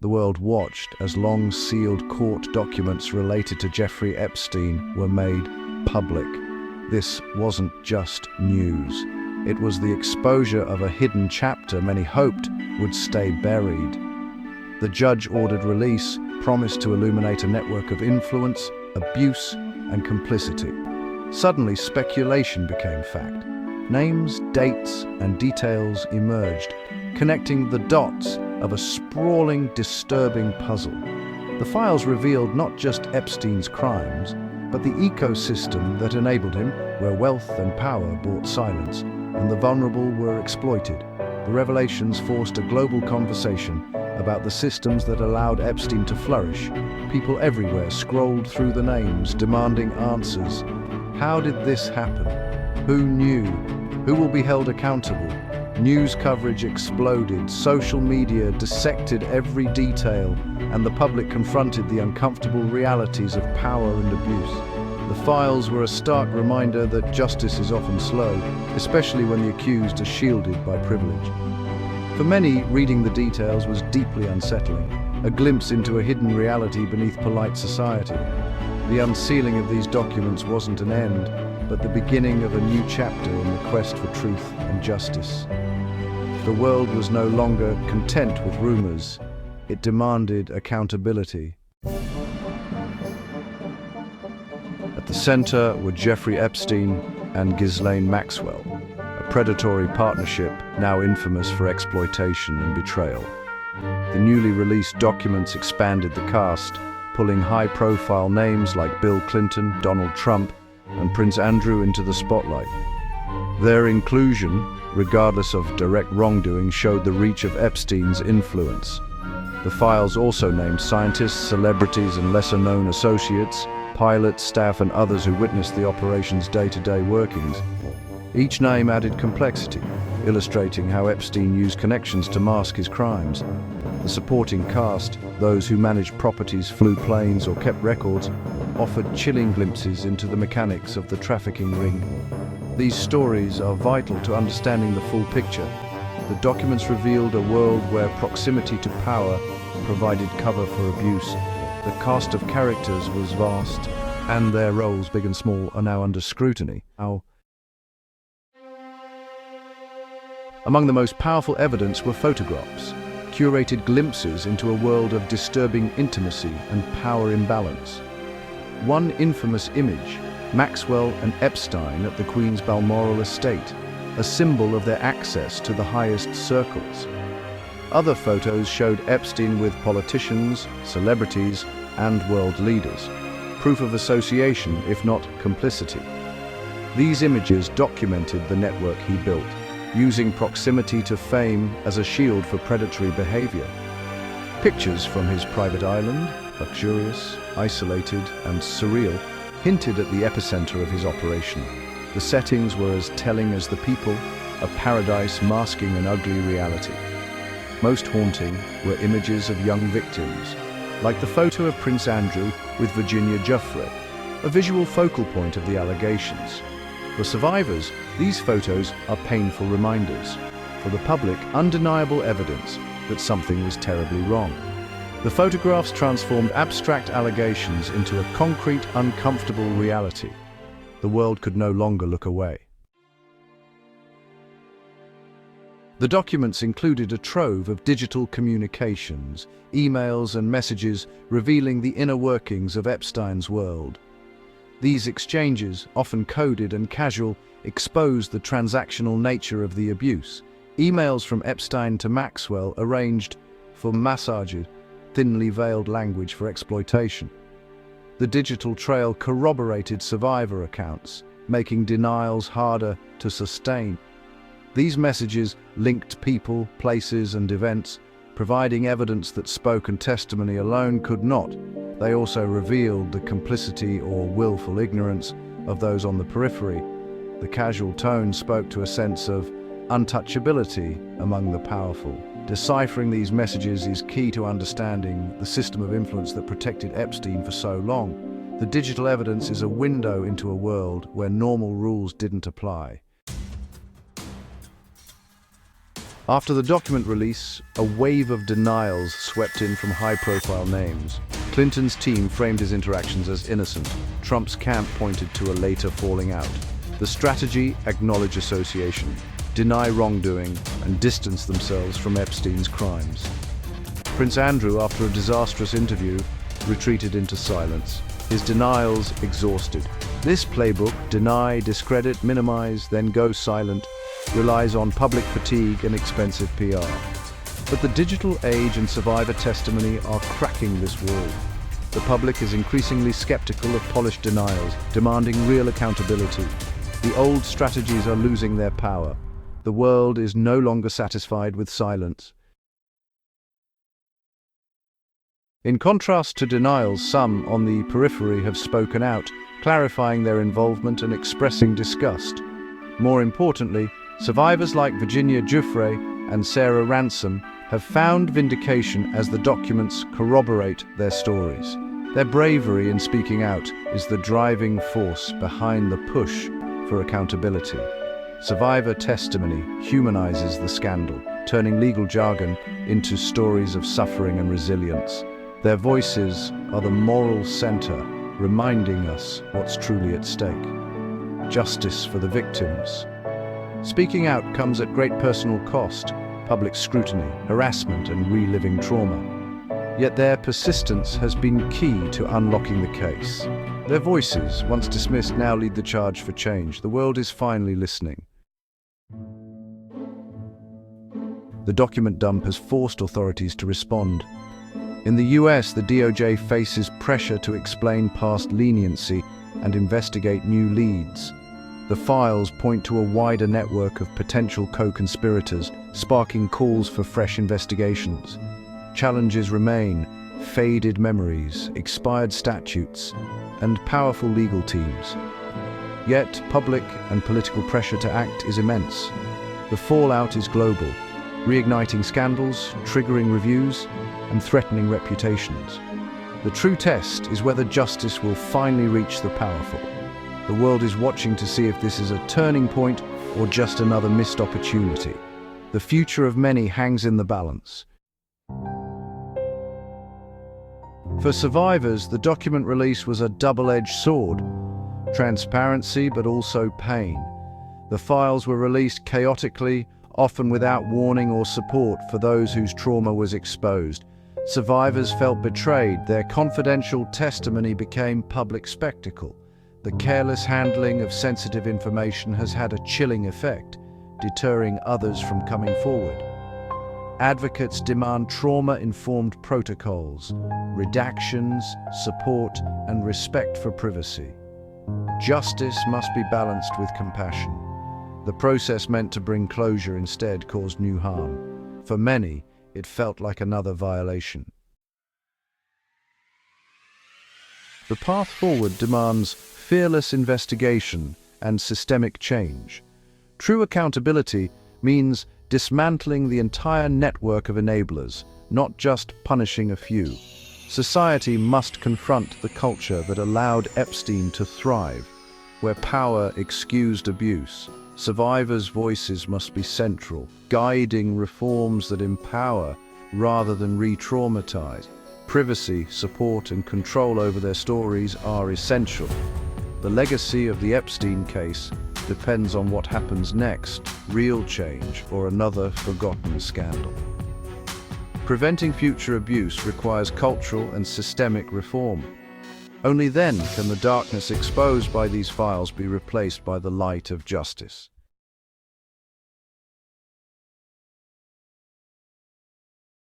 The world watched as long-sealed court documents related to Jeffrey Epstein were made public. This wasn't just news. It was the exposure of a hidden chapter many hoped would stay buried. The judge ordered release, promised to illuminate a network of influence, abuse, and complicity. Suddenly, speculation became fact. Names, dates, and details emerged, connecting the dots of a sprawling, disturbing puzzle. The files revealed not just Epstein's crimes, but the ecosystem that enabled him, where wealth and power brought silence, and the vulnerable were exploited. The revelations forced a global conversation about the systems that allowed Epstein to flourish. People everywhere scrolled through the names, demanding answers. How did this happen? Who knew? Who will be held accountable? News coverage exploded, social media dissected every detail, and the public confronted the uncomfortable realities of power and abuse. The files were a stark reminder that justice is often slow, especially when the accused are shielded by privilege. For many, reading the details was deeply unsettling, a glimpse into a hidden reality beneath polite society. The unsealing of these documents wasn't an end, but the beginning of a new chapter in the quest for truth and justice. The world was no longer content with rumors. It demanded accountability. At the center were Jeffrey Epstein and Ghislaine Maxwell, a predatory partnership now infamous for exploitation and betrayal. The newly released documents expanded the cast, pulling high-profile names like Bill Clinton, Donald Trump, and Prince Andrew into the spotlight. Their inclusion, regardless of direct wrongdoing, showed the reach of Epstein's influence. The files also named scientists, celebrities, and lesser-known associates, pilots, staff, and others who witnessed the operation's day-to-day workings. Each name added complexity, illustrating how Epstein used connections to mask his crimes. The supporting cast, those who managed properties, flew planes, or kept records, offered chilling glimpses into the mechanics of the trafficking ring. These stories are vital to understanding the full picture. The documents revealed a world where proximity to power provided cover for abuse. The cast of characters was vast, and their roles, big and small, are now under scrutiny. Among the most powerful evidence were photographs, curated glimpses into a world of disturbing intimacy and power imbalance. One infamous image, Maxwell and Epstein at the Queen's Balmoral estate, a symbol of their access to the highest circles. Other photos showed Epstein with politicians, celebrities, and world leaders, proof of association, if not complicity. These images documented the network he built, using proximity to fame as a shield for predatory behavior. Pictures from his private island, luxurious, isolated, and surreal, hinted at the epicenter of his operation. The settings were as telling as the people, a paradise masking an ugly reality. Most haunting were images of young victims, like the photo of Prince Andrew with Virginia Giuffre, a visual focal point of the allegations. For survivors, these photos are painful reminders. For the public, undeniable evidence that something was terribly wrong. The photographs transformed abstract allegations into a concrete, uncomfortable reality. The world could no longer look away. The documents included a trove of digital communications, emails and messages revealing the inner workings of Epstein's world. These exchanges, often coded and casual, exposed the transactional nature of the abuse. Emails from Epstein to Maxwell arranged for massaged, thinly veiled language for exploitation. The digital trail corroborated survivor accounts, making denials harder to sustain. These messages linked people, places, and events, providing evidence that spoken testimony alone could not. They also revealed the complicity or willful ignorance of those on the periphery. The casual tone spoke to a sense of untouchability among the powerful. Deciphering these messages is key to understanding the system of influence that protected Epstein for so long. The digital evidence is a window into a world where normal rules didn't apply. After the document release, a wave of denials swept in from high-profile names. Clinton's team framed his interactions as innocent. Trump's camp pointed to a later falling out. The strategy: acknowledge association, deny wrongdoing, and distance themselves from Epstein's crimes. Prince Andrew, after a disastrous interview, retreated into silence, his denials exhausted. This playbook, deny, discredit, minimize, then go silent, relies on public fatigue and expensive PR. But the digital age and survivor testimony are cracking this wall. The public is increasingly skeptical of polished denials, demanding real accountability. The old strategies are losing their power. The world is no longer satisfied with silence. In contrast to denials, some on the periphery have spoken out, clarifying their involvement and expressing disgust. More importantly, survivors like Virginia Giuffre and Sarah Ransom have found vindication as the documents corroborate their stories. Their bravery in speaking out is the driving force behind the push for accountability. Survivor testimony humanizes the scandal, turning legal jargon into stories of suffering and resilience. Their voices are the moral center, reminding us what's truly at stake. Justice for the victims. Speaking out comes at great personal cost: public scrutiny, harassment, and reliving trauma. Yet their persistence has been key to unlocking the case. Their voices, once dismissed, now lead the charge for change. The world is finally listening. The document dump has forced authorities to respond. In the US, the DOJ faces pressure to explain past leniency and investigate new leads. The files point to a wider network of potential co-conspirators, sparking calls for fresh investigations. Challenges remain: faded memories, expired statutes, and powerful legal teams. Yet, public and political pressure to act is immense. The fallout is global, reigniting scandals, triggering reviews, and threatening reputations. The true test is whether justice will finally reach the powerful. The world is watching to see if this is a turning point or just another missed opportunity. The future of many hangs in the balance. For survivors, the document release was a double-edged sword. Transparency, but also pain. The files were released chaotically, often without warning or support for those whose trauma was exposed. Survivors felt betrayed. Their confidential testimony became public spectacle. The careless handling of sensitive information has had a chilling effect, deterring others from coming forward. Advocates demand trauma-informed protocols, redactions, support, and respect for privacy. Justice must be balanced with compassion. The process meant to bring closure instead caused new harm. For many, it felt like another violation. The path forward demands fearless investigation and systemic change. True accountability means dismantling the entire network of enablers, not just punishing a few. Society must confront the culture that allowed Epstein to thrive, where power excused abuse. Survivors' voices must be central, guiding reforms that empower rather than re-traumatize. Privacy, support, and control over their stories are essential. The legacy of the Epstein case depends on what happens next: real change or another forgotten scandal. Preventing future abuse requires cultural and systemic reform. Only then can the darkness exposed by these files be replaced by the light of justice.